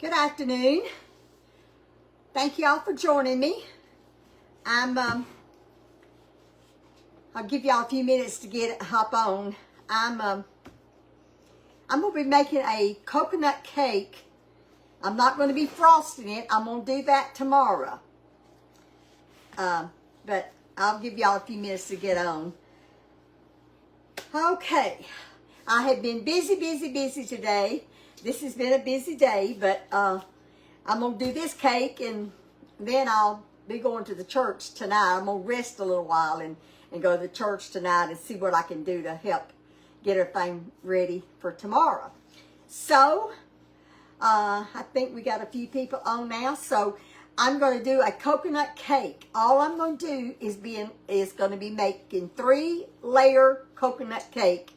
Good afternoon. Thank y'all for joining me. I'll give y'all a few minutes to hop on. I'm gonna be making a coconut cake. I'm not going to be frosting it. I'm gonna do that tomorrow. But I'll give y'all a few minutes to get on. Okay, I have been busy today. This has been a busy day, but I'm going to do this cake, and then I'll be going to the church tonight. I'm going to rest a little while and go to the church tonight and see what I can do to help get everything ready for tomorrow. So, I think we got a few people on now, so I'm going to do a coconut cake. All I'm going to do is going to be making 3-layer coconut cake.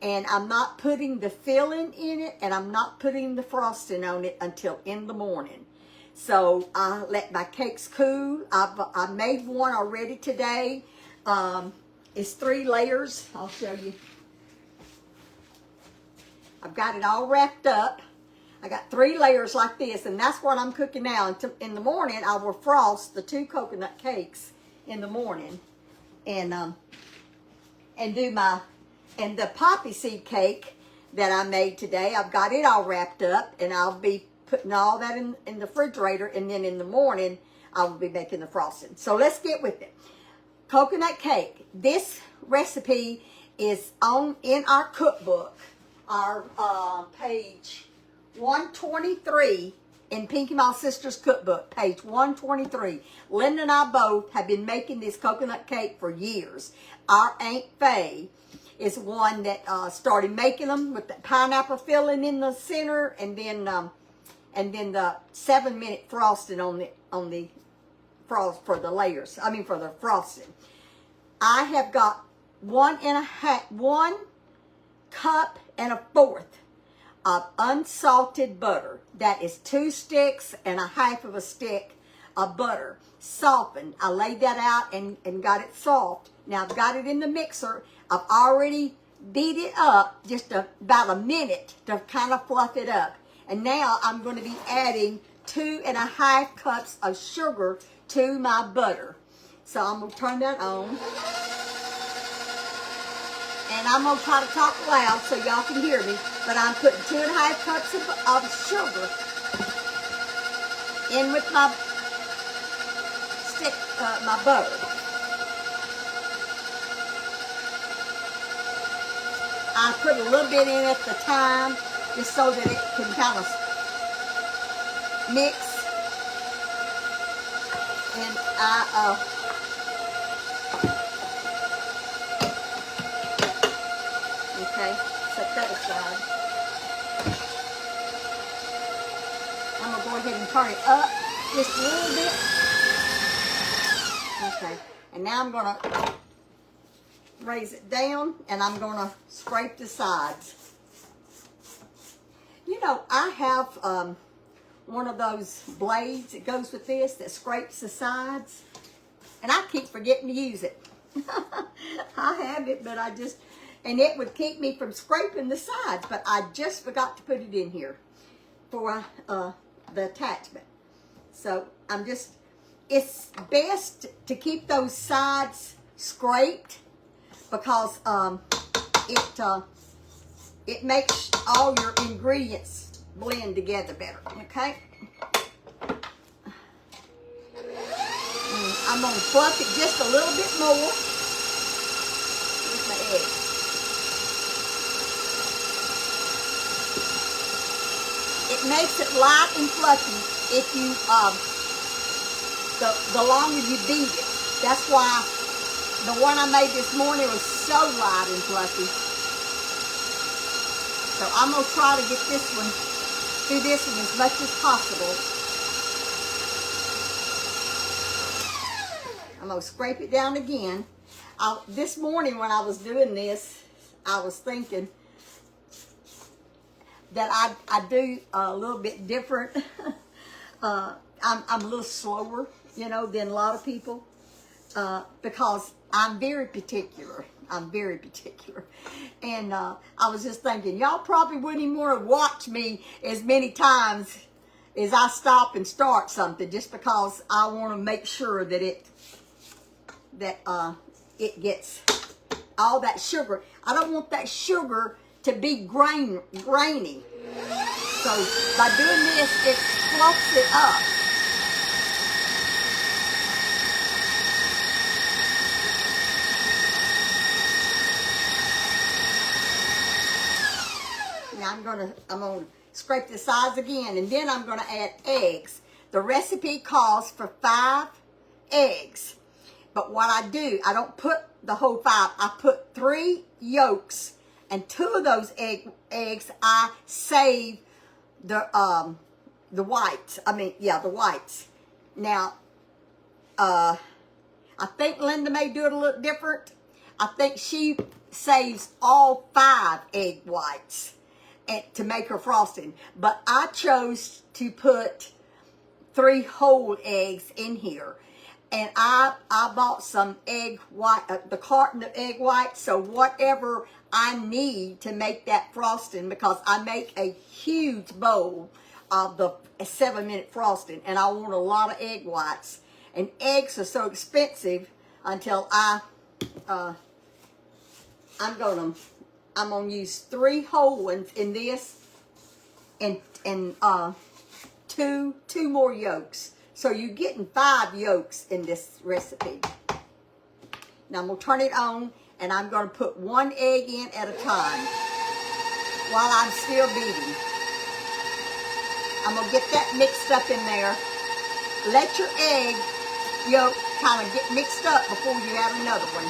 And I'm not putting the filling in it, and I'm not putting the frosting on it until in the morning. So I let my cakes cool. I made one already today. It's 3 layers. I'll show you. I've got it all wrapped up. I got 3 layers like this, and that's what I'm cooking now. In the morning, I will frost the 2 coconut cakes in the morning, and do my. And the poppy seed cake that I made today, I've got it all wrapped up, and I'll be putting all that in the refrigerator, and then in the morning, I will be making the frosting. So let's get with it. Coconut cake. This recipe is in our cookbook, our page 123 in Pinky Moss Sisters cookbook, page 123. Linda and I both have been making this coconut cake for years. Our Aunt Faye is one that started making them with the pineapple filling in the center, and then the 7-minute frosting on the frost for the layers. I mean for the frosting. I have got 1 cup and a fourth of unsalted butter. That is 2 sticks and a half of a stick of butter, softened. I laid that out and got it soft. Now I've got it in the mixer. I've already beat it up just about a minute to kind of fluff it up. And now I'm going to be adding 2½ cups of sugar to my butter. So I'm going to turn that on. And I'm going to try to talk loud so y'all can hear me. But I'm putting 2½ cups of sugar in with my butter. I put a little bit in at the time, just so that it can kind of mix. And okay, set that aside. I'm going to go ahead and turn it up just a little bit. Okay, and now I'm going to raise it down, and I'm going to scrape the sides. You know, I have one of those blades that goes with this that scrapes the sides, and I keep forgetting to use it. I have it, but and it would keep me from scraping the sides, but I just forgot to put it in here for the attachment. So it's best to keep those sides scraped, because it makes all your ingredients blend together better. Okay, I'm gonna fluff it just a little bit more. Here's my egg. It makes it light and fluffy if you the longer you beat it. That's why the one I made this morning was so light and fluffy. So I'm going to try to get do this one as much as possible. I'm going to scrape it down again. This morning when I was doing this, I was thinking that I do a little bit different. I'm a little slower, than a lot of people, because I'm very particular. And I was just thinking, y'all probably wouldn't even want to watch me as many times is I stop and start something just because I want to make sure that it gets all that sugar. I don't want that sugar to be grainy. So by doing this, it fluffs it up. Now I'm gonna scrape the sides again, and then I'm gonna add eggs. The recipe calls for 5 eggs. But what I do, I don't put the whole 5. I put 3 yolks, and 2 of those eggs I save the whites. The whites. Now, I think Linda may do it a little different. I think she saves all 5 egg whites to make her frosting. But I chose to put 3 whole eggs in here. And I bought some egg white, the carton of egg whites, so whatever I need to make that frosting, because I make a huge bowl of the 7-minute frosting, and I want a lot of egg whites. And eggs are so expensive until I'm gonna use 3 whole ones in this, and two more yolks. So you're getting 5 yolks in this recipe. Now I'm going to turn it on, and I'm going to put 1 egg in at a time while I'm still beating. I'm going to get that mixed up in there. Let your egg yolk kind of get mixed up before you add another one.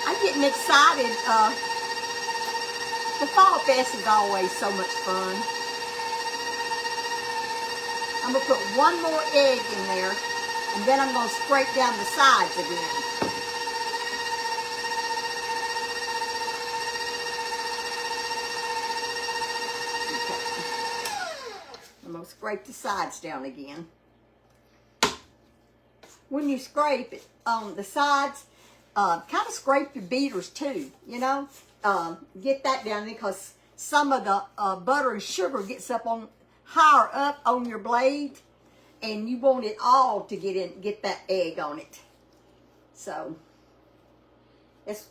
I'm getting excited. The Fall Fest is always so much fun. I'm going to put 1 more egg in there, and then I'm going to scrape down the sides again. Okay. I'm going to scrape the sides down again. When you scrape it on the sides, kind of scrape your beaters too, you know. Get that down there, because some of the butter and sugar gets up on higher up on your blade, and you want it all to get that egg on it. So that's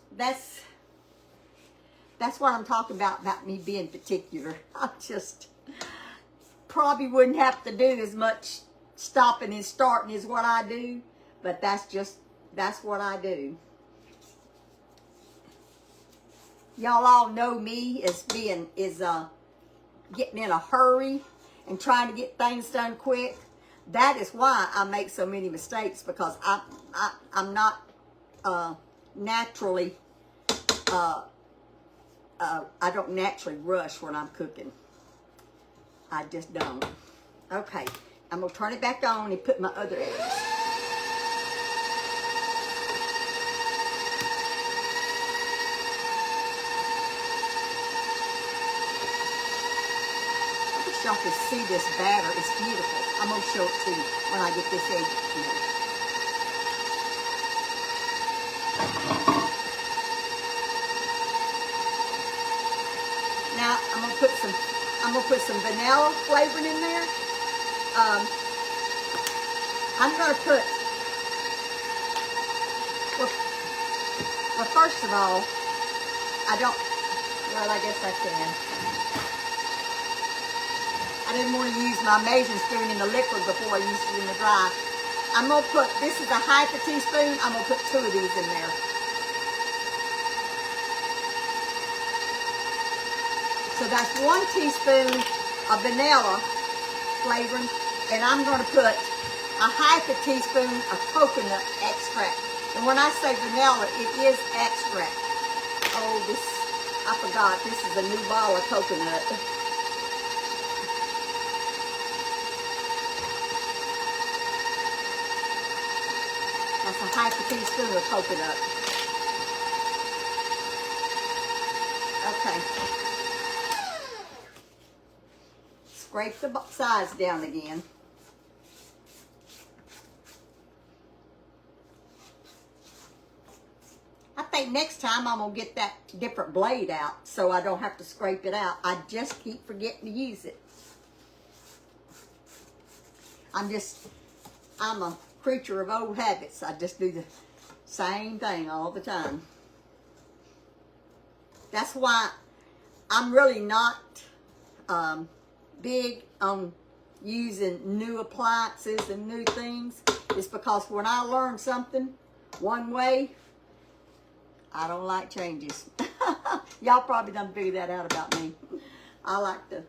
what I'm talking about me being particular. I just probably wouldn't have to do as much stopping and starting as what I do, but that's what I do. Y'all all know me as getting in a hurry and trying to get things done quick. That is why I make so many mistakes, because I'm not naturally, I don't naturally rush when I'm cooking. I just don't. Okay, I'm going to turn it back on and put my other eggs. Y'all can see this batter. It's beautiful. I'm going to show it to you when I get this egg in. Now I'm going to put some vanilla flavoring in there. I'm going to put, well, first of all, I guess I can. I didn't want to use my measuring spoon in the liquid before I used it in the dry. I'm going to put, this is a half a teaspoon. I'm going to put 2 of these in there. So that's 1 teaspoon of vanilla flavoring, and I'm going to put a half a teaspoon of coconut extract. And when I say vanilla, it is extract. Oh, I forgot, this is a new bottle of coconut. That's a half a teaspoon of coconut. Okay. Scrape the sides down again. I think next time I'm going to get that different blade out so I don't have to scrape it out. I just keep forgetting to use it. I'm a creature of old habits. I just do the same thing all the time. That's why I'm really not big on using new appliances and new things. It's because when I learn something one way, I don't like changes. Y'all probably done figured that out about me. I like to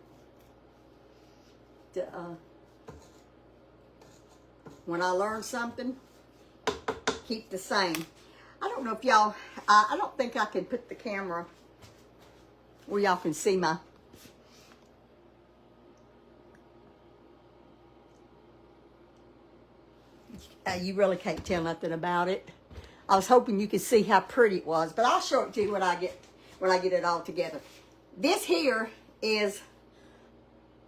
when I learn something, keep the same. I don't know if y'all, I don't think I can put the camera where y'all can see my, you really can't tell nothing about it. I was hoping you could see how pretty it was, but I'll show it to you when I get it all together. This here is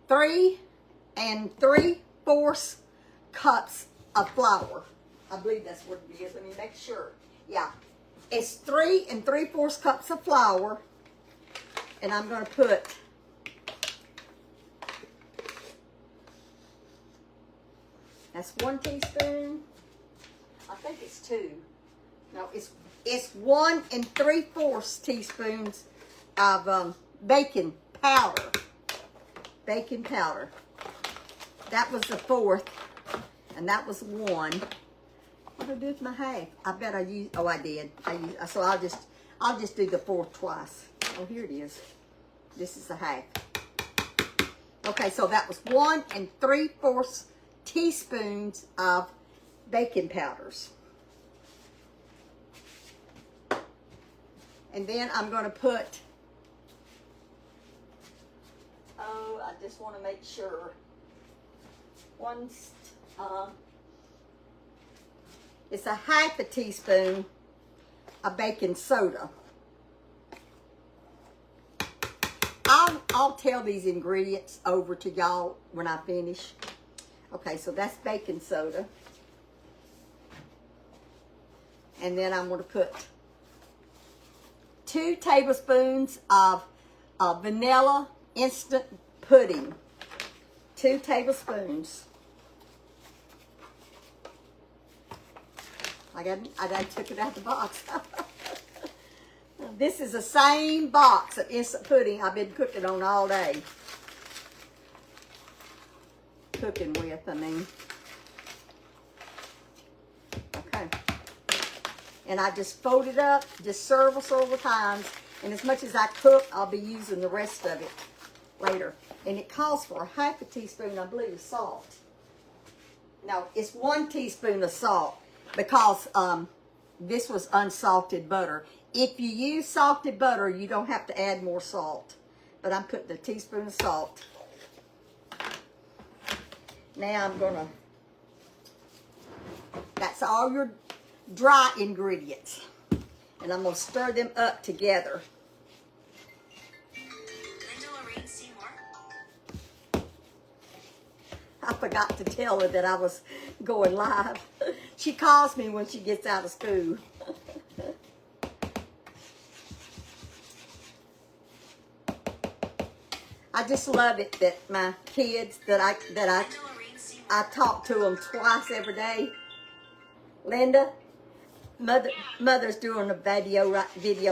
3 3/4 cups of flour. I believe that's what it is. Let me make sure. Yeah, it's 3 3/4 cups of flour, and I'm going to put that's 1 teaspoon. I think it's 2. No, it's 1 3/4 teaspoons of baking powder. Baking powder. That was the 4th, and that was 1. What did I do with my half? I bet I used. Oh, I did. So I'll just do the 4th twice. Oh, here it is. This is the half. Okay, so that was 1 3/4 teaspoons of baking powders. And then I'm going to put, oh, I just want to make sure. It's a 1/2 teaspoon of baking soda. I'll tell these ingredients over to y'all when I finish. Okay, so that's baking soda. And then I'm going to put 2 tablespoons of vanilla instant pudding. 2 tablespoons. I took it out of the box. This is the same box of instant pudding I've been cooking on all day. Cooking with, I mean. Okay. And I just fold it up, just several times. And as much as I cook, I'll be using the rest of it later. And it calls for 1/2 teaspoon, I believe, of salt. No, it's 1 teaspoon of salt because this was unsalted butter. If you use salted butter, you don't have to add more salt. But I'm putting a teaspoon of salt. Now I'm gonna, that's all your dry ingredients. And I'm gonna stir them up together. I forgot to tell her that I was going live. She calls me when she gets out of school. I just love it that my kids, that I talk to them twice every day. Linda, Mother's doing a video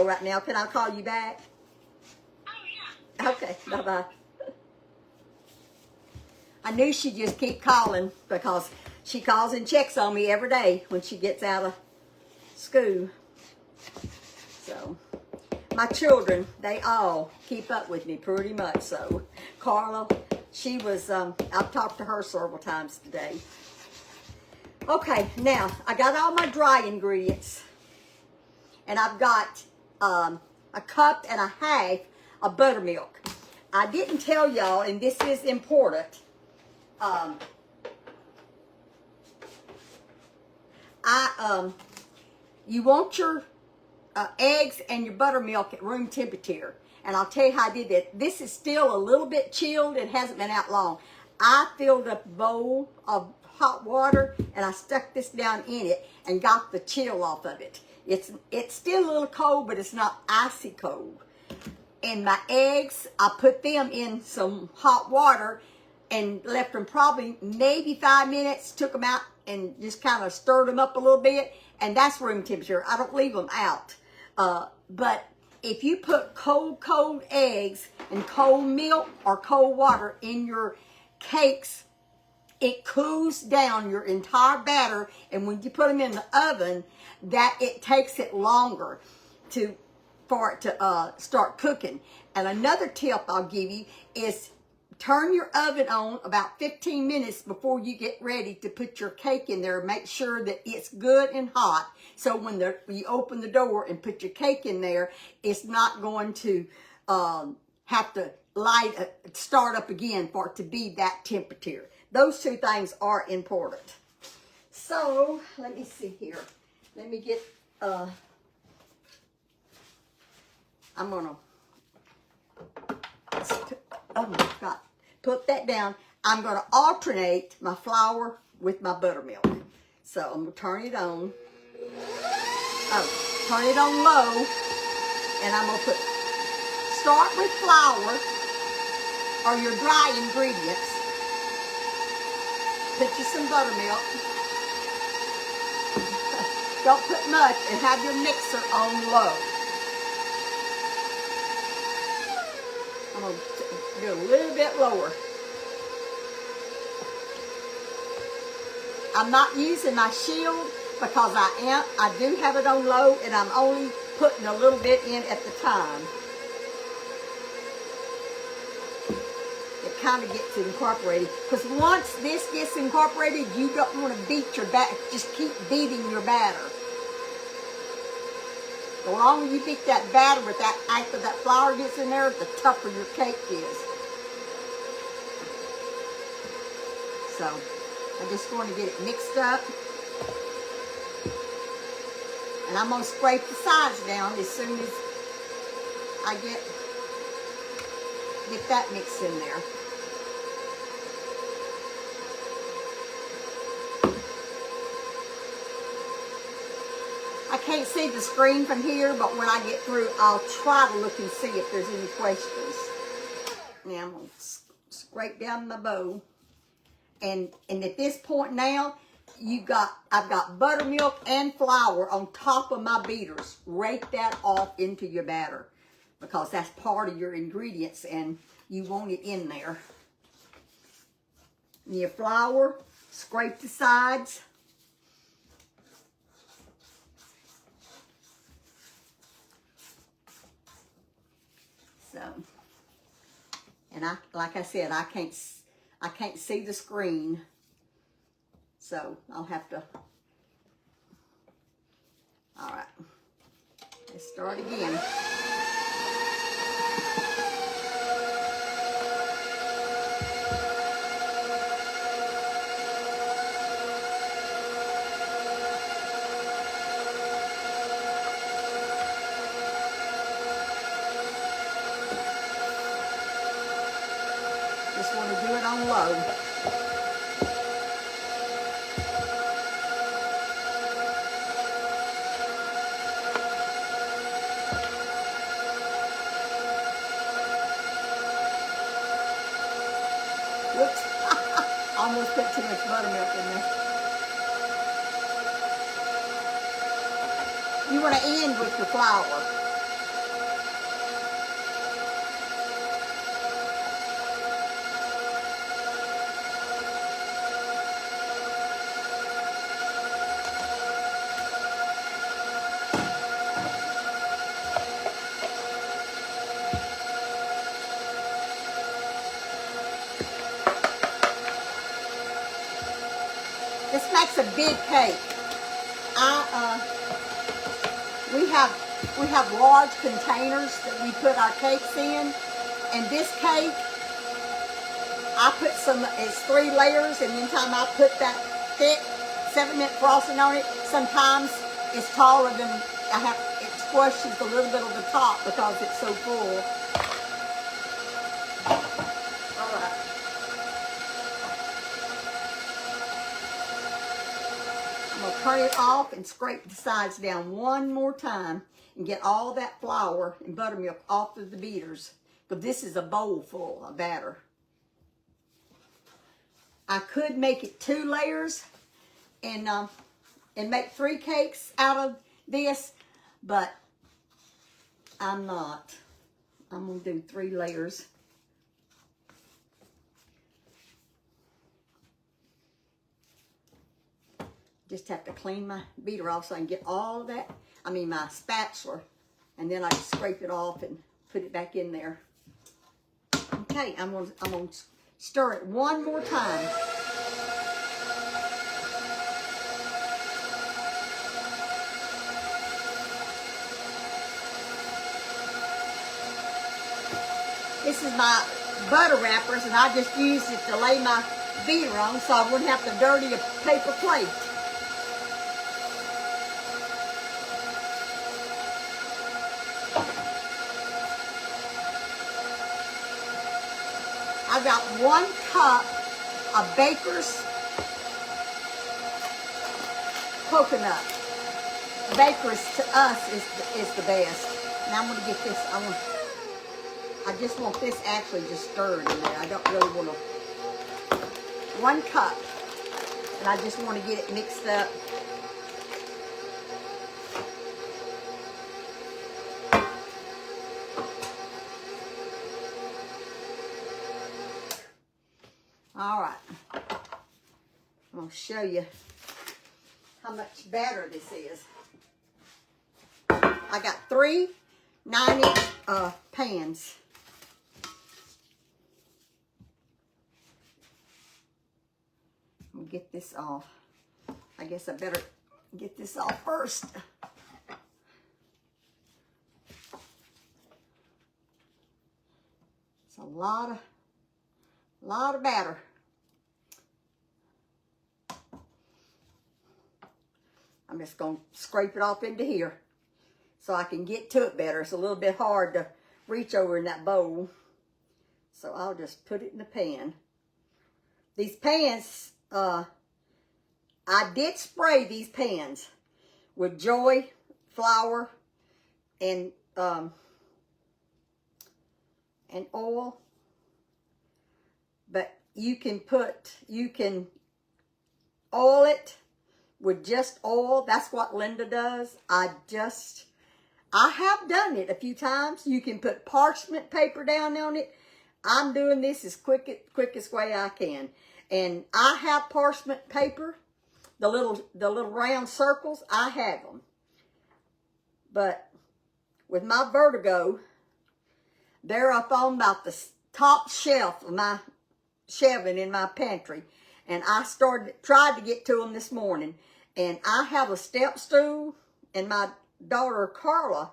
right now. Can I call you back? Oh, yeah. Okay, bye-bye. I knew she'd just keep calling because she calls and checks on me every day when she gets out of school. So, my children, they all keep up with me pretty much so. Carla, she was, I've talked to her several times today. Okay, now, I got all my dry ingredients. And I've got a 1.5 cups of buttermilk. I didn't tell y'all, and this is important. You want your eggs and your buttermilk at room temperature. And I'll tell you how I did that. This is still a little bit chilled. It hasn't been out long. I filled up a bowl of hot water and I stuck this down in it and got the chill off of it. It's still a little cold, but it's not icy cold. And my eggs, I put them in some hot water and left them probably maybe 5 minutes, took them out and just kind of stirred them up a little bit. And that's room temperature. I don't leave them out. But if you put cold eggs and cold milk or cold water in your cakes, it cools down your entire batter. And when you put them in the oven, that it takes it longer for it to start cooking. And another tip I'll give you is turn your oven on about 15 minutes before you get ready to put your cake in there. Make sure that it's good and hot. So when you open the door and put your cake in there, it's not going to have to start up again for it to be that temperature. Those two things are important. So let me see here. Let me get, I'm gonna, oh my God, put that down. I'm gonna alternate my flour with my buttermilk. So I'm gonna turn it on. Oh, turn it on low. And I'm gonna start with flour or your dry ingredients. Put you some buttermilk. Don't put much and have your mixer on low. I'm going to do a little bit lower. I'm not using my shield because I do have it on low and I'm only putting a little bit in at the time. It kind of gets incorporated. Because once this gets incorporated, you don't want to beat your batter. Just keep beating your batter. The longer you beat that batter after that flour gets in there, the tougher your cake is. So, I'm just going to get it mixed up. And I'm going to scrape the sides down as soon as I get that mixed in there. I can't see the screen from here, but when I get through, I'll try to look and see if there's any questions. Now I'm going to scrape down my bowl. And at this point now, I've got buttermilk and flour on top of my beaters. Rake that off into your batter because that's part of your ingredients and you want it in there. And your flour, scrape the sides. So, and like I said, I can't see the screen, so I'll have to. All right, let's start again. Just want to do it on low. Whoops. Almost put too much buttermilk in there. You want to end with the flour. This makes a big cake. We have large containers that we put our cakes in, and this cake, I put it's 3 layers, and anytime I put that thick 7-minute frosting on it, sometimes it's taller than it squishes a little bit of the top because it's so full. turn it off and scrape the sides down one more time and get all that flour and buttermilk off of the beaters. Because this is a bowl full of batter. I could make it 2 layers and make 3 cakes out of this, but I'm not. I'm going to do 3 layers. Just have to clean my beater off so I can get all of that. I mean my spatula. And then I just scrape it off and put it back in there. Okay, I'm gonna stir it one more time. This is my butter wrappers, and I just used it to lay my beater on so I wouldn't have to dirty a paper plate. I got 1 cup of Baker's coconut. Baker's to us is the best. Now I'm going to get this. I just want this actually just stirred in there. I don't really want to. 1 cup. And I just want to get it mixed up. All right, I'm going to show you how much batter this is. I got 3 9-inch pans. I'll get this off. I guess I better get this off first. It's a lot of batter. I'm just going to scrape it off into here so I can get to it better. It's a little bit hard to reach over in that bowl. So I'll just put it in the pan. These pans, I did spray these pans with Joy flour and oil. But you can oil it with just oil. That's what Linda does. I have done it a few times. You can put parchment paper down on it. I'm doing this as quickest way I can. And I have parchment paper, the little round circles, I have them. But with my Vertigo, they're up on about the top shelf of my shelving in my pantry, and I tried to get to them this morning. And I have a step stool, and my daughter Carla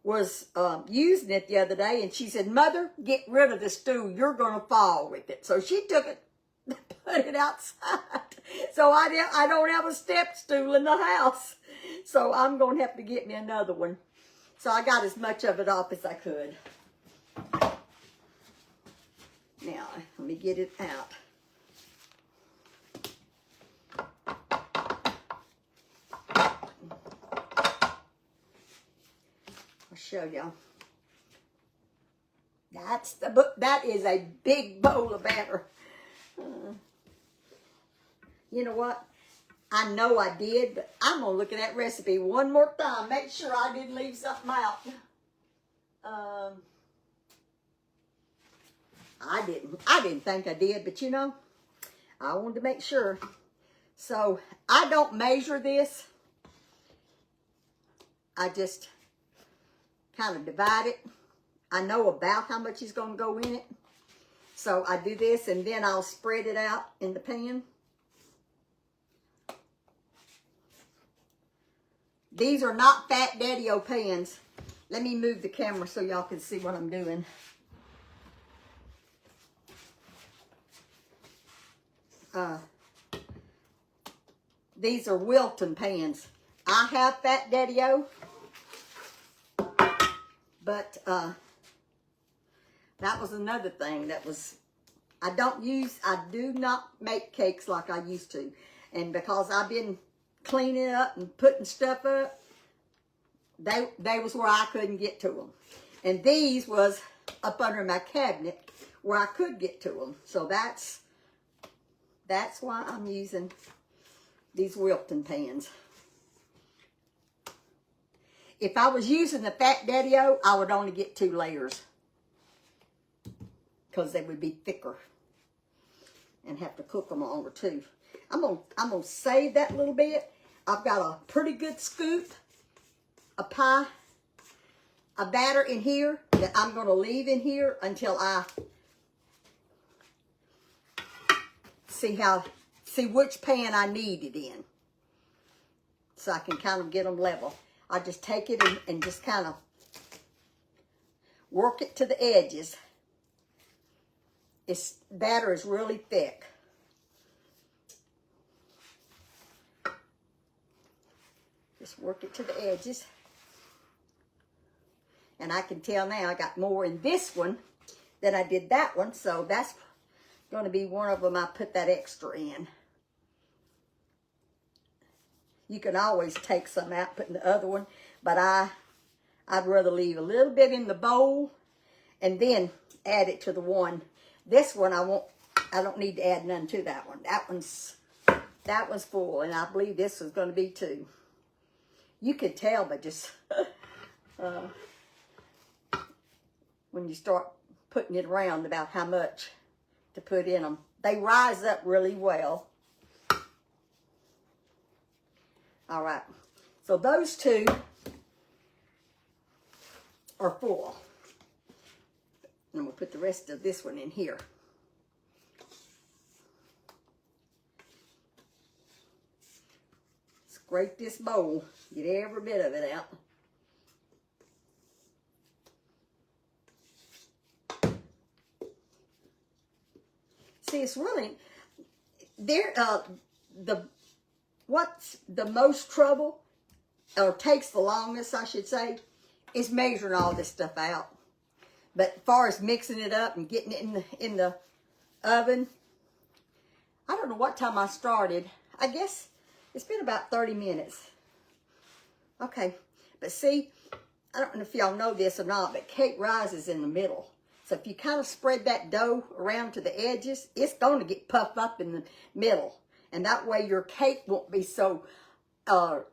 was using it the other day, and she said, "Mother, get rid of the stool. You're gonna fall with it." So she took it, put it outside. So I don't have a step stool in the house. So I'm gonna have to get me another one. So I got as much of it off as I could. Now, let me get it out. I'll show y'all. That is a big bowl of batter. You know what? I know I did, but I'm going to look at that recipe one more time. Make sure I didn't leave something out. I didn't think I did, but you know, I wanted to make sure. So I don't measure this. I just kind of divide it. I know about how much is going to go in it. So I do this, and then I'll spread it out in the pan. These are not Fat Daddy-O pans. Let me move the camera so y'all can see what I'm doing. These are Wilton pans. I have Fat Daddy-O, but that was another thing that was, I do not make cakes like I used to. And because I've been cleaning up and putting stuff up, they was where I couldn't get to them. And these was up under my cabinet where I could get to them. So that's why I'm using these Wilton pans. If I was using the Fat Daddy-O, I would only get 2 layers because they would be thicker and have to cook them longer too. I'm gonna save that little bit. I've got a pretty good scoop of pie, a batter in here that I'm gonna leave in here until I see which pan I need it in, so I can kind of get them level. I just take it and just kind of work it to the edges. Its batter is really thick. Just work it to the edges. And I can tell now I got more in this one than I did that one, so that's going to be one of them I put that extra in. You can always take some out, put in the other one, but I'd rather leave a little bit in the bowl and then add it to the one. This one I don't need to add none to that one. That one's full, and I believe this is going to be too. You could tell by just when you start putting it around about how much to put in them. They rise up really well. All right, so those 2 are full. And we'll put the rest of this one in here. Scrape this bowl, get every bit of it out. See, it's really, what's the most trouble, or takes the longest, I should say, is measuring all this stuff out. But as far as mixing it up and getting it in the oven, I don't know what time I started. I guess it's been about 30 minutes. Okay, but see, I don't know if y'all know this or not, but cake rises in the middle. So if you kind of spread that dough around to the edges, it's going to get puffed up in the middle. And that way your cake won't be so you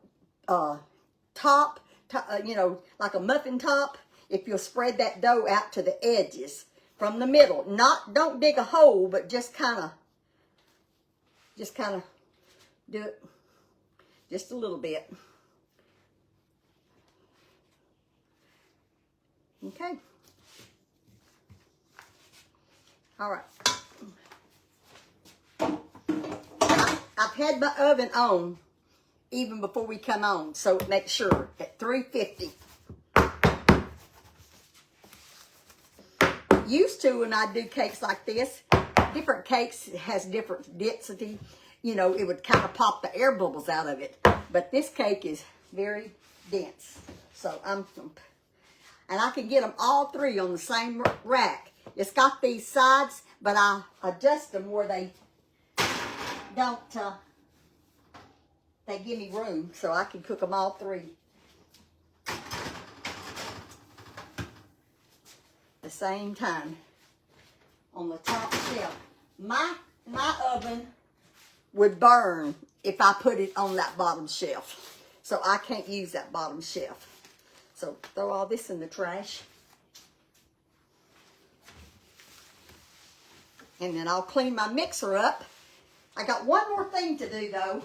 know, like a muffin top. If you'll spread that dough out to the edges from the middle. Don't dig a hole, but just kind of do it just a little bit. Okay. All right. I've had my oven on even before we come on, so make sure at 350. Used to, when I do cakes like this, different cakes has different density. You know, it would kind of pop the air bubbles out of it. But this cake is very dense. So and I can get them all 3 on the same rack. It's got these sides, but I adjust them where they don't, they give me room so I can cook them all 3. The same time on the top shelf. My oven would burn if I put it on that bottom shelf. So I can't use that bottom shelf. So throw all this in the trash. And then I'll clean my mixer up. I got one more thing to do though.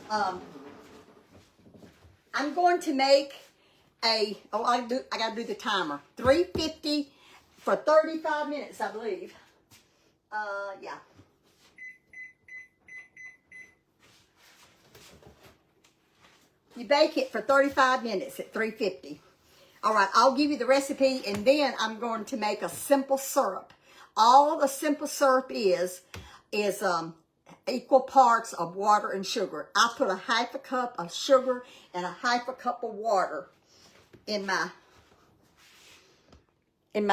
I'm going to make I gotta do the timer. 350 for 35 minutes, I believe. Yeah. You bake it for 35 minutes at 350. All right, I'll give you the recipe, and then I'm going to make a simple syrup. All the simple syrup is equal parts of water and sugar. I put a 1/2 cup of sugar and a 1/2 cup of water in my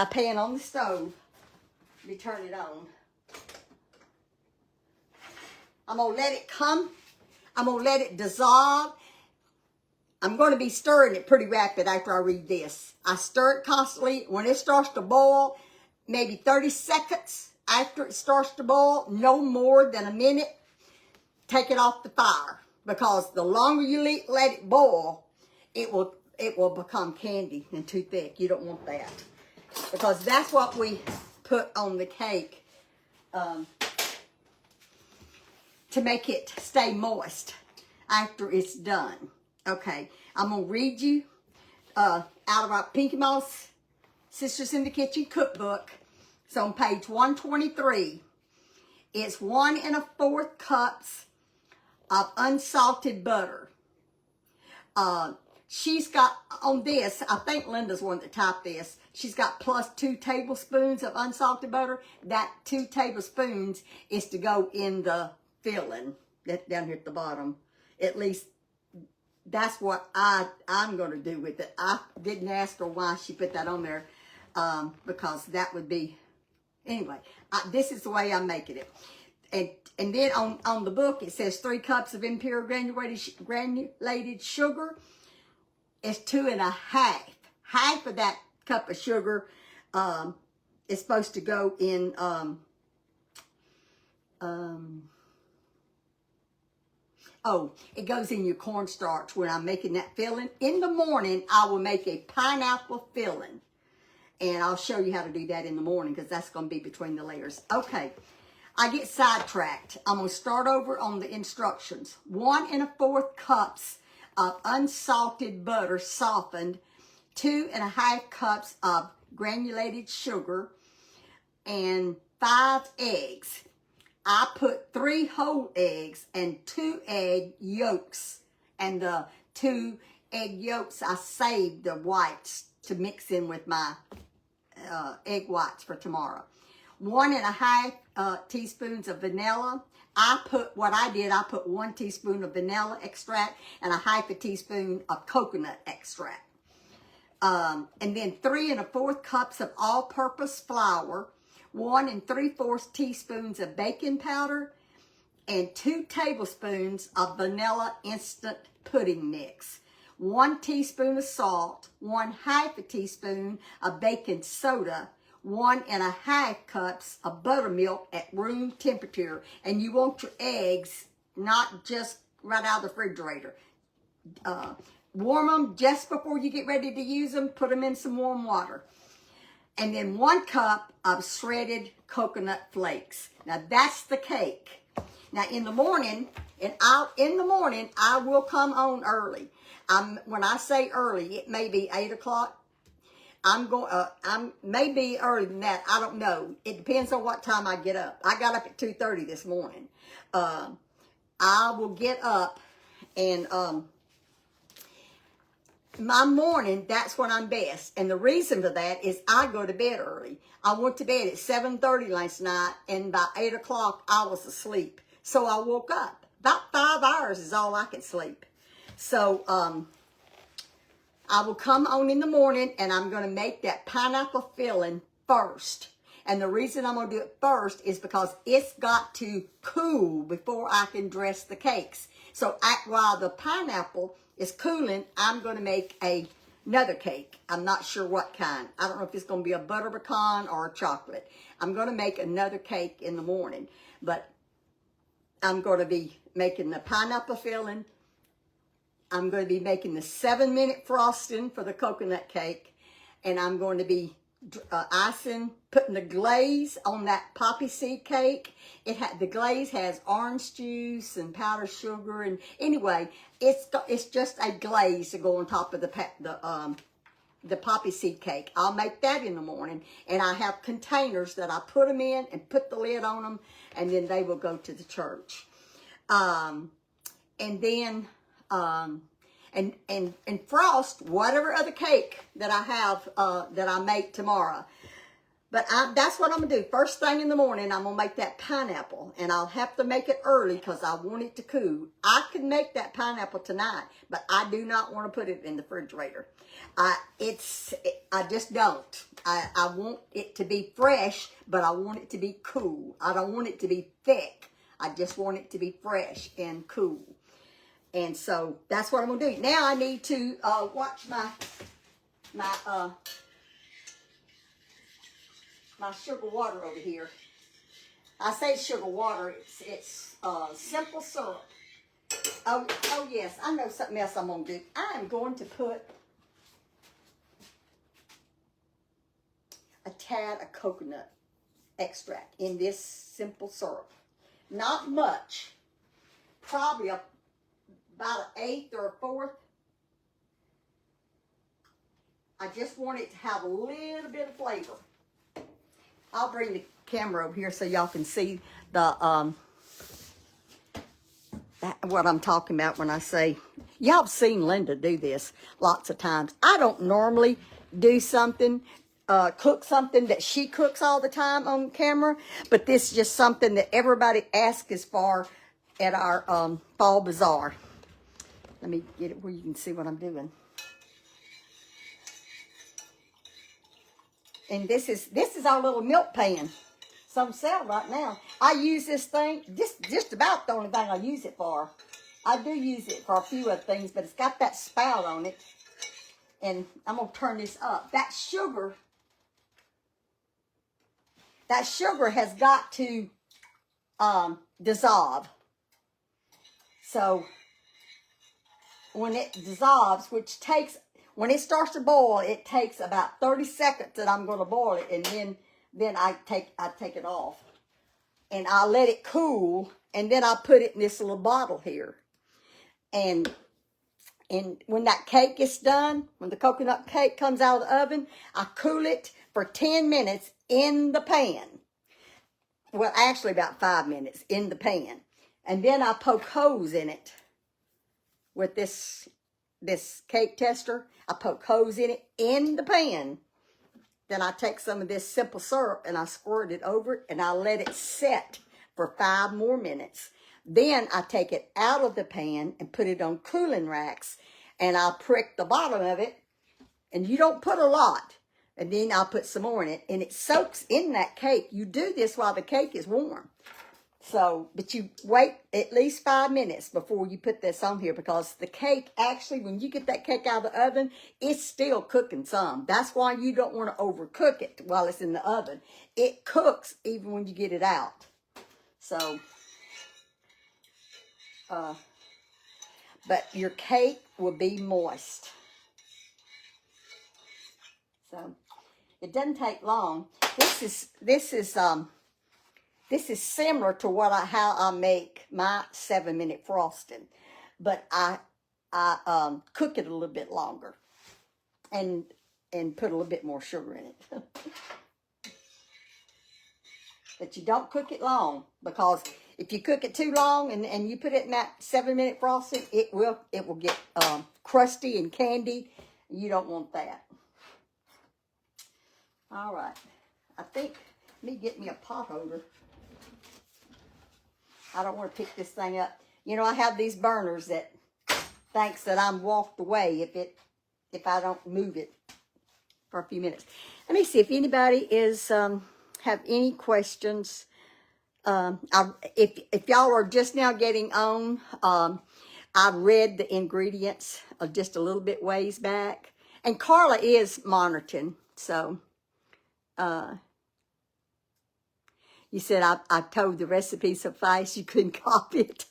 pan on the stove. Let me turn it on. I'm gonna let it come I'm going to let it dissolve. I'm going to be stirring it pretty rapid after I read this. I stir it constantly. When it starts to boil, maybe 30 seconds after it starts to boil, no more than a minute, take it off the fire. Because the longer you let it boil, it will become candy and too thick. You don't want that. Because that's what we put on the cake to make it stay moist after it's done. Okay, I'm going to read you out of our Pinky Moss Sisters in the Kitchen cookbook. It's on page 123. It's 1 1/4 cups of unsalted butter. She's got, on this, I think Linda's one that typed this, she's got plus 2 tablespoons of unsalted butter. That 2 tablespoons is to go in the filling down here at the bottom. At least that's what I'm going to do with it. I didn't ask her why she put that on there because that would be, anyway, this is the way I'm making it. And then on the book, it says 3 cups of impure granulated sugar. It's 2 1/2. Half of that cup of sugar is supposed to go in, it goes in your cornstarch when I'm making that filling. In the morning, I will make a pineapple filling. And I'll show you how to do that in the morning because that's going to be between the layers. Okay, I get sidetracked. I'm going to start over on the instructions. 1 1/4 cups of unsalted butter softened, 2 1/2 cups of granulated sugar, and 5 eggs. I put 3 whole eggs and 2 egg yolks. And the 2 egg yolks, I saved the whites to mix in with my egg whites for tomorrow. 1 1/2 teaspoons of vanilla. I put 1 teaspoon of vanilla extract and 1/2 teaspoon of coconut extract. And then 3 1/4 cups of all-purpose flour, 1 3/4 teaspoons of baking powder, and 2 tablespoons of vanilla instant pudding mix. 1 teaspoon of salt, 1/2 teaspoon of baking soda, 1 1/2 cups of buttermilk at room temperature. And you want your eggs not just right out of the refrigerator. Warm them just before you get ready to use them. Put them in some warm water. And then 1 cup of shredded coconut flakes. Now that's the cake. Now in the morning, I will come on early. When I say early, it may be 8 o'clock. I'm maybe earlier than that. I don't know. It depends on what time I get up. I got up at 2:30 this morning. I will get up and my morning, that's when I'm best. And the reason for that is I go to bed early. I went to bed at 7:30 last night, and by 8 o'clock, I was asleep. So I woke up. About 5 hours is all I can sleep. So I will come on in the morning, and I'm going to make that pineapple filling first. And the reason I'm going to do it first is because it's got to cool before I can dress the cakes. So while the pineapple is cooling, I'm going to make another cake. I'm not sure what kind. I don't know if it's going to be a butter pecan or a chocolate. I'm going to make another cake in the morning. But I'm going to be making the pineapple filling. I'm going to be making the 7-minute frosting for the coconut cake. And I'm going to be putting the glaze on that poppy seed cake. The glaze has orange juice and powdered sugar, and anyway, it's just a glaze to go on top of the poppy seed cake. I'll make that in the morning, and I have containers that I put them in and put the lid on them, and then they will go to the church. And then and frost whatever other cake that I have that I make tomorrow. But that's what I'm going to do. First thing in the morning, I'm going to make that pineapple. And I'll have to make it early because I want it to cool. I can make that pineapple tonight, but I do not want to put it in the refrigerator. I just don't. I want it to be fresh, but I want it to be cool. I don't want it to be thick. I just want it to be fresh and cool. And so that's what I'm gonna do. Now I need to watch my sugar water over here. I say sugar water. It's simple syrup. Oh yes, I know something else I'm gonna do. I am going to put a tad of coconut extract in this simple syrup. Not much. Probably about an eighth or a fourth. I just want it to have a little bit of flavor. I'll bring the camera over here so y'all can see the what I'm talking about when I say, y'all have seen Linda do this lots of times. I don't normally do something, cook something that she cooks all the time on camera, but this is just something that everybody asks us for at our fall bazaar. Let me get it where you can see what I'm doing. And this is our little milk pan. Some sell right now. I use this thing, just about the only thing I use it for. I do use it for a few other things, but it's got that spout on it. And I'm going to turn this up. That sugar has got to dissolve. So when it dissolves, when it starts to boil, it takes about 30 seconds that I'm going to boil it, and then I take it off, and I let it cool, and then I put it in this little bottle here, and when that cake is done, when the coconut cake comes out of the oven, I cool it for 10 minutes in the pan. Well, actually about 5 minutes in the pan, and then I poke holes in it with this cake tester. I poke holes in it in the pan. Then I take some of this simple syrup and I squirt it over it, and I let it set for 5 more minutes. Then I take it out of the pan and put it on cooling racks, and I'll prick the bottom of it, and you don't put a lot. And then I'll put some more in it, and it soaks in that cake. You do this while the cake is warm. So, but you wait at least 5 minutes before you put this on here, because the cake, actually, when you get that cake out of the oven, it's still cooking some. That's why you don't want to overcook it while it's in the oven. It cooks even when you get it out. So, but your cake will be moist. So, it doesn't take long. This is similar to how I make my 7-minute frosting, but I cook it a little bit longer and put a little bit more sugar in it. But you don't cook it long, because if you cook it too long and you put it in that 7-minute frosting, it will get crusty and candy. You don't want that. All right, I think, let me get me a pot holder. I don't want to pick this thing up. You know, I have these burners that thinks that I'm walked away if I don't move it for a few minutes. Let me see if anybody have any questions. If y'all are just now getting on, I read the ingredients just a little bit ways back, and Carla is monitoring. So, you said I told the recipe so fast you couldn't copy it.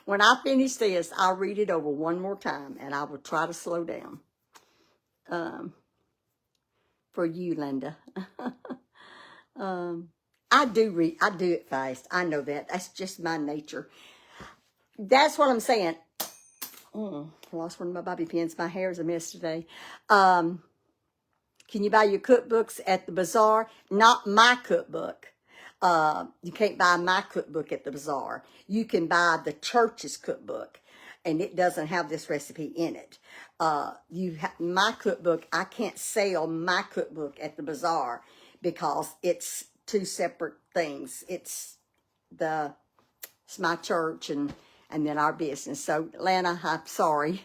When I finish this, I'll read it over one more time, and I will try to slow down. For you, Linda. I do it fast. I know that. That's just my nature. That's what I'm saying. Lost one of my bobby pins. My hair's a mess today. Can you buy your cookbooks at the bazaar? Not my cookbook. You can't buy my cookbook at the bazaar. You can buy the church's cookbook, and it doesn't have this recipe in it. My cookbook, I can't sell my cookbook at the bazaar because it's 2 separate things. It's my church and then our business. So, Lana, I'm sorry.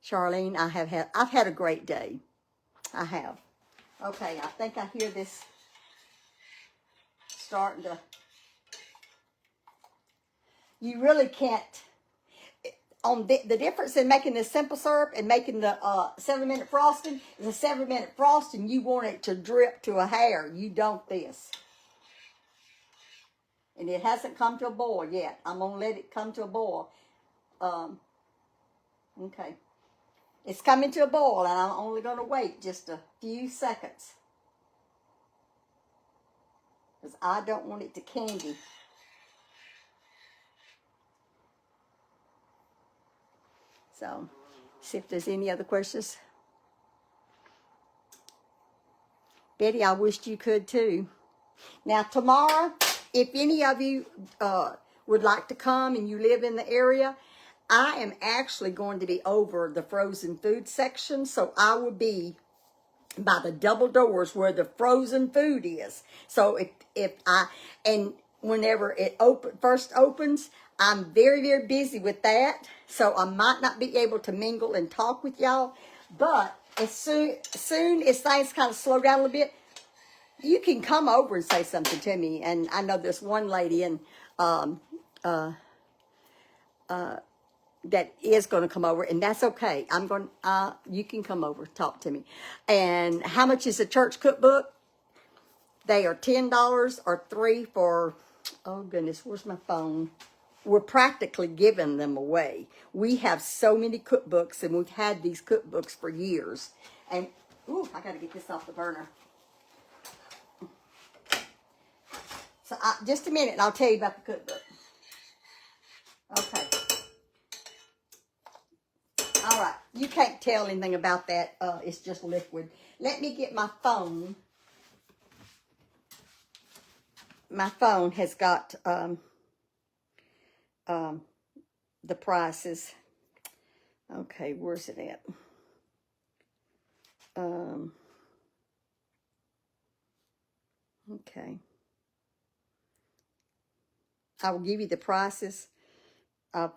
Charlene, I've had a great day. I have. Okay, I think I hear this. starting to, you really can't, on the difference in making the simple syrup and making the 7-minute frosting is a 7-minute frosting. You want it to drip to a hair. You don't this. And it hasn't come to a boil yet. I'm going to let it come to a boil. Okay. It's coming to a boil, and I'm only going to wait just a few seconds. Because I don't want it to candy. So, see if there's any other questions. Betty, I wished you could too. Now, tomorrow, if any of you would like to come and you live in the area, I am actually going to be over the frozen food section. So I will be by the double doors where the frozen food is. So and whenever it first opens, I'm very, very busy with that. So I might not be able to mingle and talk with y'all. But as soon as things kind of slow down a little bit, you can come over and say something to me. And I know there's one lady that is going to come over, and that's okay. You can come over, talk to me. And how much is the church cookbook? They are $10 or $3 for, oh goodness, where's my phone? We're practically giving them away. We have so many cookbooks, and we've had these cookbooks for years. And, ooh, I got to get this off the burner. So just a minute, and I'll tell you about the cookbook. Okay. All right. You can't tell anything about that. It's just liquid. Let me get my phone. My phone has got the prices. Okay, where's it at? Okay. I will give you the prices of,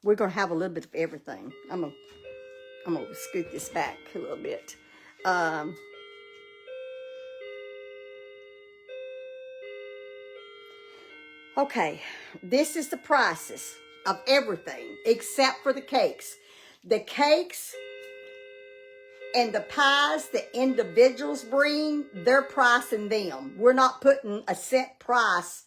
we're going to have a little bit of everything. I'm going to scoot this back a little bit. Okay, this is the prices of everything except for the cakes. The cakes and the pies that individuals bring, they're pricing them. We're not putting a set price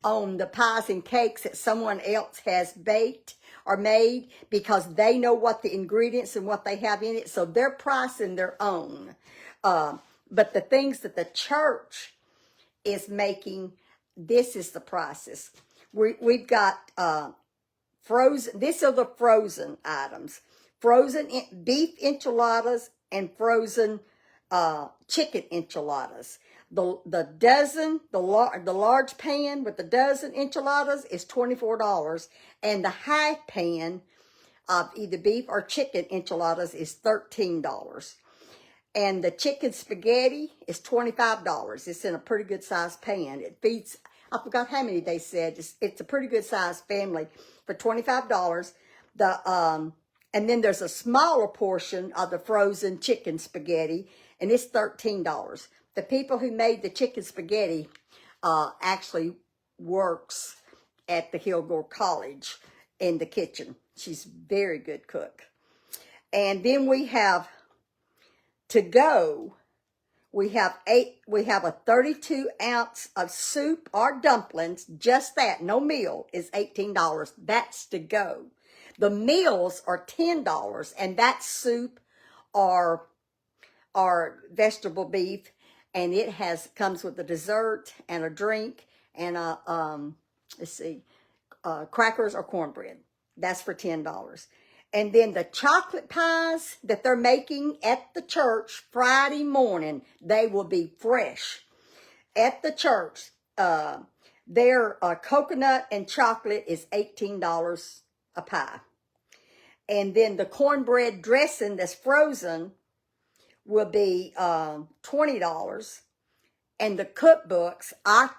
on the pies and cakes that someone else has baked or made because they know what the ingredients and what they have in it. So they're pricing their own. But the things that the church is making, this is the prices. We've got frozen, these are the frozen items. Frozen beef enchiladas and frozen chicken enchiladas. The dozen, the large pan with the dozen enchiladas is $24, and the half pan of either beef or chicken enchiladas is $13. And the chicken spaghetti is $25. It's in a pretty good sized pan. It feeds, I forgot how many they said. It's a pretty good sized family for $25. And then there's a smaller portion of the frozen chicken spaghetti, and it's $13. The people who made the chicken spaghetti actually works at the Hillgore College in the kitchen. She's a very good cook. And then we have to go. We have a 32 ounce of soup or dumplings. Just that, no meal, is $18. That's to go. The meals are $10, and that's soup or vegetable beef, and it comes with a dessert and a drink and a crackers or cornbread. That's for $10. And then the chocolate pies that they're making at the church Friday morning, they will be fresh at the church. Their coconut and chocolate is $18 a pie. And then the cornbread dressing that's frozen will be $20. And the cookbooks,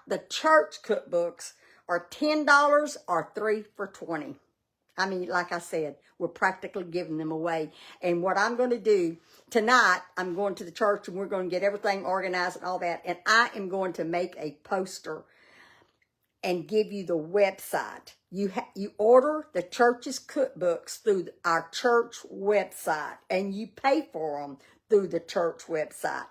the church cookbooks, are $10 or 3 for $20. I mean, like I said, we're practically giving them away. And what I'm going to do tonight, I'm going to the church and we're going to get everything organized and all that. And I am going to make a poster and give you the website. You order the church's cookbooks through our church website, and you pay for them through the church website.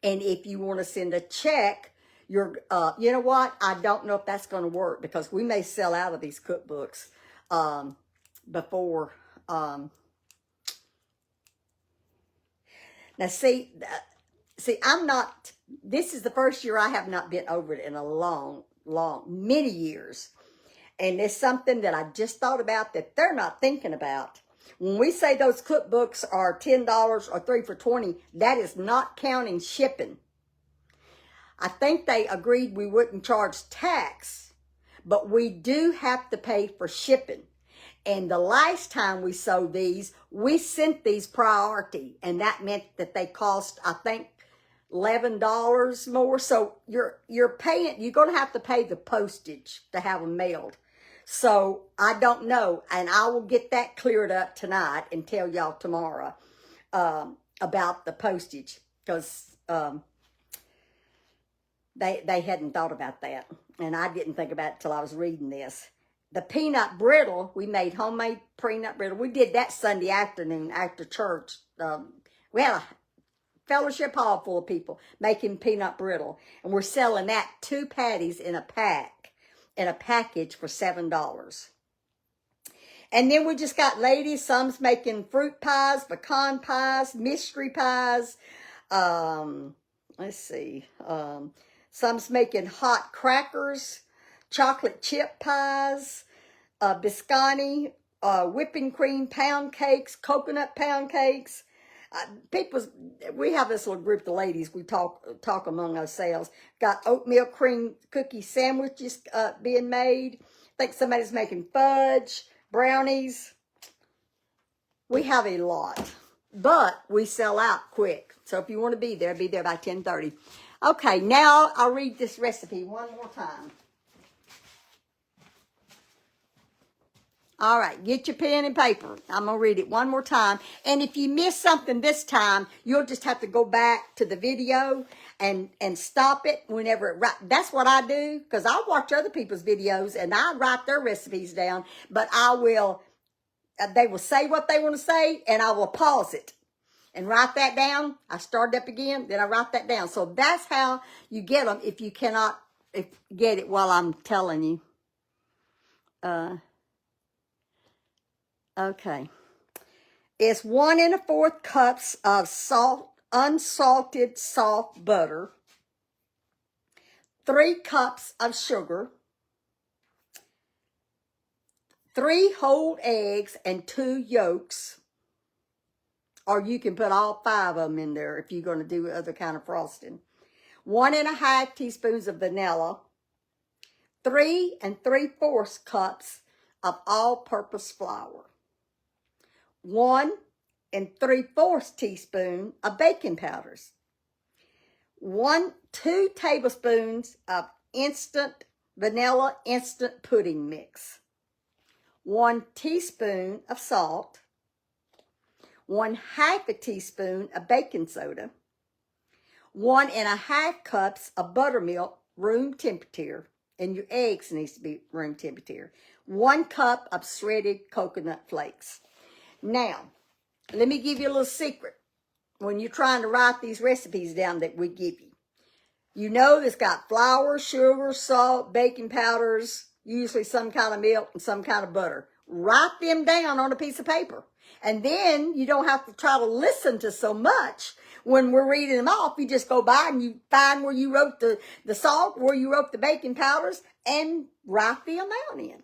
And if you want to send a check, you know what? I don't know if that's going to work because we may sell out of these cookbooks before. Now, see, I'm not. This is the first year I have not been over it in a many years. And it's something that I just thought about that they're not thinking about. When we say those cookbooks are $10 or 3 for $20, that is not counting shipping. I think they agreed we wouldn't charge tax, but we do have to pay for shipping. And the last time we sold these, we sent these priority, and that meant that they cost, I think, $11 more. So you're going to have to pay the postage to have them mailed. So I don't know, and I will get that cleared up tonight and tell y'all tomorrow about the postage, because they hadn't thought about that, and I didn't think about it till I was reading this. The peanut brittle, we made homemade peanut brittle. We did that Sunday afternoon after church. We had a fellowship hall full of people making peanut brittle, and we're selling that 2 patties in a package for $7. And then we just got ladies, some's making fruit pies, pecan pies, mystery pies. Let's see. Some's making hot crackers, chocolate chip pies, biscotti, whipping cream pound cakes, coconut pound cakes. We have this little group of ladies. We talk among ourselves. Got oatmeal cream cookie sandwiches being made. I think somebody's making fudge, brownies. We have a lot, but we sell out quick. So if you want to be there by 10:30. Okay, now I'll read this recipe one more time. All right, get your pen and paper. I'm going to read it one more time. And if you miss something this time, you'll just have to go back to the video and stop it whenever it writes. That's what I do, because I watch other people's videos and I write their recipes down. But they will say what they want to say, and I will pause it and write that down. I start up again, then I write that down. So that's how you get them if you cannot get it while I'm telling you. Okay. It's 1 1/4 cups of unsalted soft butter, 3 cups of sugar, 3 whole eggs and 2 yolks, or you can put all 5 of them in there if you're going to do other kind of frosting. 1 1/2 teaspoons of vanilla, 3 3/4 cups of all-purpose flour, 1 3/4 teaspoon of baking powders, 2 tablespoons of vanilla instant pudding mix, 1 teaspoon of salt, 1/2 teaspoon of baking soda, 1 1/2 cups of buttermilk, room temperature, and your eggs needs to be room temperature, 1 cup of shredded coconut flakes. Now, let me give you a little secret. When you're trying to write these recipes down that we give you, you know it's got flour, sugar, salt, baking powders, usually some kind of milk and some kind of butter. Write them down on a piece of paper. And then you don't have to try to listen to so much when we're reading them off. You just go by and you find where you wrote the salt, where you wrote the baking powders, and write the amount in.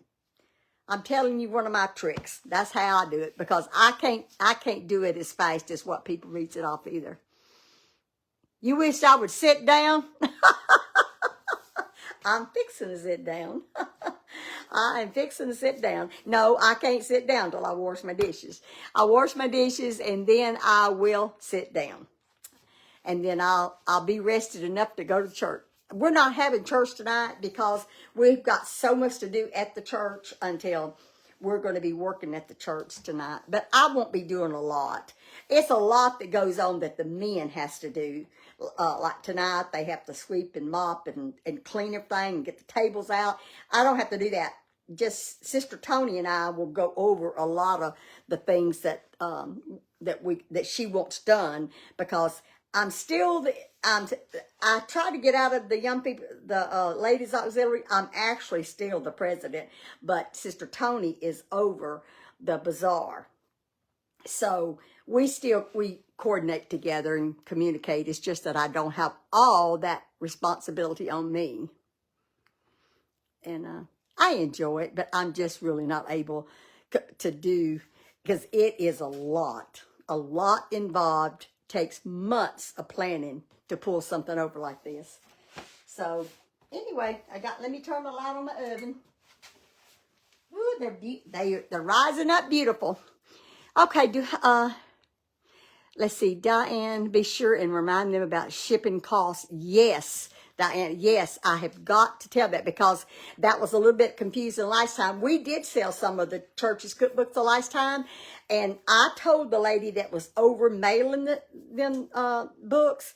I'm telling you one of my tricks. That's how I do it, because I can't do it as fast as what people reads it off either. You wish I would sit down? I'm fixing to sit down. I am fixing to sit down. No, I can't sit down till I wash my dishes. I wash my dishes and then I will sit down. And then I'll be rested enough to go to church. We're not having church tonight because we've got so much to do at the church until we're going to be working at the church tonight. But I won't be doing a lot. It's a lot that goes on that the men has to do. Like tonight, they have to sweep and mop and clean everything and get the tables out. I don't have to do that. Just Sister Tony and I will go over a lot of the things that that she wants done, because I'm still I try to get out of the young people, the ladies auxiliary. I'm actually still the president, but Sister Tony is over the bazaar. So we coordinate together and communicate. It's just that I don't have all that responsibility on me. And I enjoy it, but I'm just really not able to do, because it is a lot involved. Takes months of planning to pull something over like this. So anyway, let me turn the light on the oven. Ooh, they're rising up beautiful. Okay, let's see, Diane, be sure and remind them about shipping costs. Yes, Diane, yes, I have got to tell that, because that was a little bit confusing last time. We did sell some of the church's cookbooks the last time, and I told the lady that was over mailing them books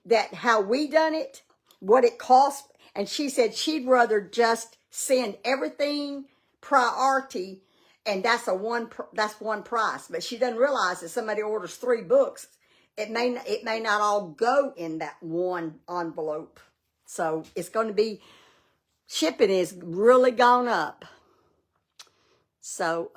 that how we done it, what it cost, and she said she'd rather just send everything priority, and that's one price. But she doesn't realize that somebody orders 3 books, it may not all go in that one envelope. So it's going to be, shipping is really gone up. So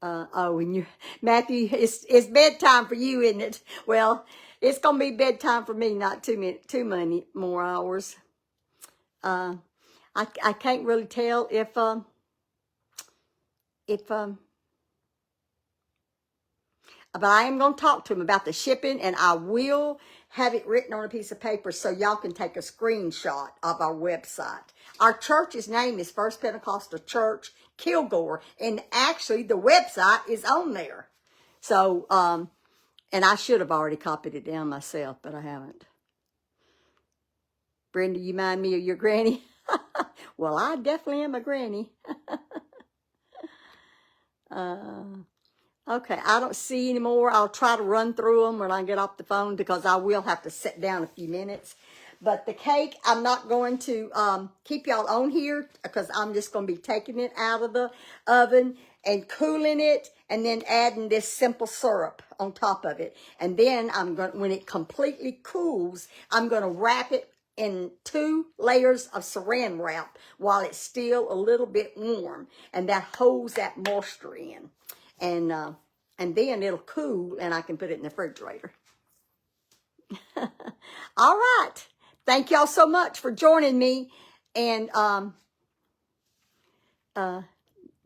and Matthew, it's bedtime for you, isn't it? Well, it's going to be bedtime for me, not too many more hours. I can't really tell if but I am going to talk to him about the shipping, and I will have it written on a piece of paper so y'all can take a screenshot of our website. Our church's name is First Pentecostal Church, Kilgore, and actually the website is on there. So, and I should have already copied it down myself, but I haven't. Brenda, you mind me of your granny? Well, I definitely am a granny. Okay, I don't see any more. I'll try to run through them when I get off the phone, because I will have to sit down a few minutes. But the cake, I'm not going to keep y'all on here, because I'm just going to be taking it out of the oven and cooling it, and then adding this simple syrup on top of it. And then when it completely cools, I'm going to wrap it in 2 layers of saran wrap while it's still a little bit warm, and that holds that moisture in. And then it'll cool, and I can put it in the refrigerator. All right. Thank y'all so much for joining me. And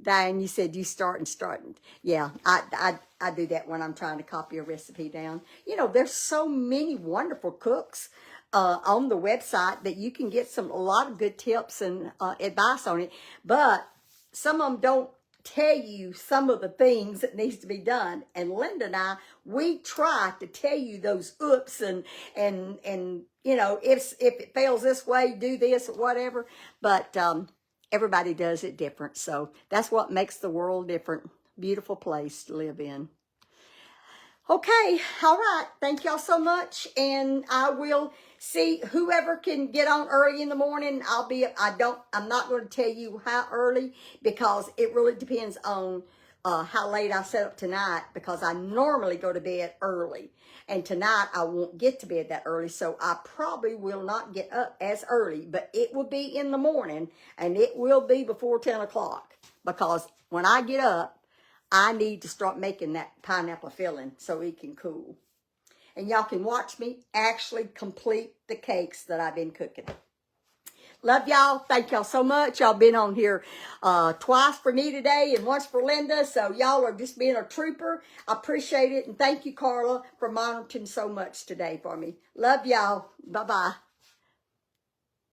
Diane, you said you starting. Yeah, I do that when I'm trying to copy a recipe down. You know, there's so many wonderful cooks on the website that you can get a lot of good tips and advice on it. But some of them don't tell you some of the things that needs to be done. And Linda and I, we try to tell you those oops and you know, if it fails this way, do this or whatever. But everybody does it different. So that's what makes the world different. Beautiful place to live in. Okay, all right. Thank y'all so much, and I will see whoever can get on early in the morning. I'm not going to tell you how early, because it really depends on how late I set up tonight, because I normally go to bed early, and tonight I won't get to bed that early, so I probably will not get up as early, but it will be in the morning, and it will be before 10 o'clock, because when I get up, I need to start making that pineapple filling so it can cool. And y'all can watch me actually complete the cakes that I've been cooking. Love y'all. Thank y'all so much. Y'all been on here twice for me today and once for Linda. So y'all are just being a trooper. I appreciate it. And thank you, Carla, for monitoring so much today for me. Love y'all. Bye-bye.